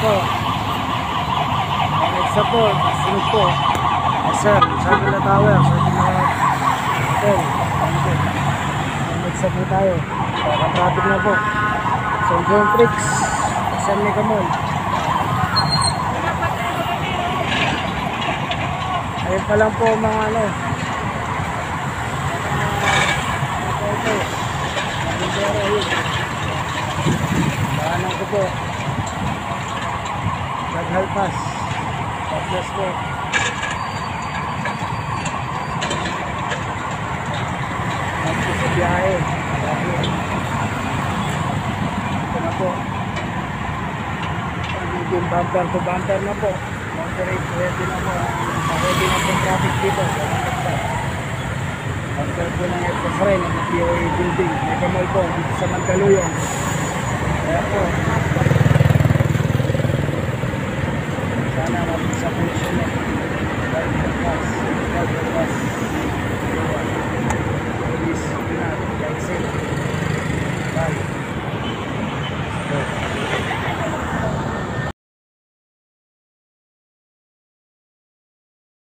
po. Ang isa po, sunod po. Sir, Isabela Tower, sa hotel. Ang isa po tayo. Kaka-traffic na po. St. John Tricks, San Mega Mall. Ayun pa lang po mga ano. Ito. Magandera yun. Paanan ko po. Naghalpas. Tapos po. Tapos sa biyahe. Ito na po. Magiging bumper to bumper na po. Ready na po. Ready na po traffic dito. Bumper po ng Airport rin. Ang POA building. Mega Mall po. Dito sa Mandaluyong. Kaya po. Sana natin sa puso na.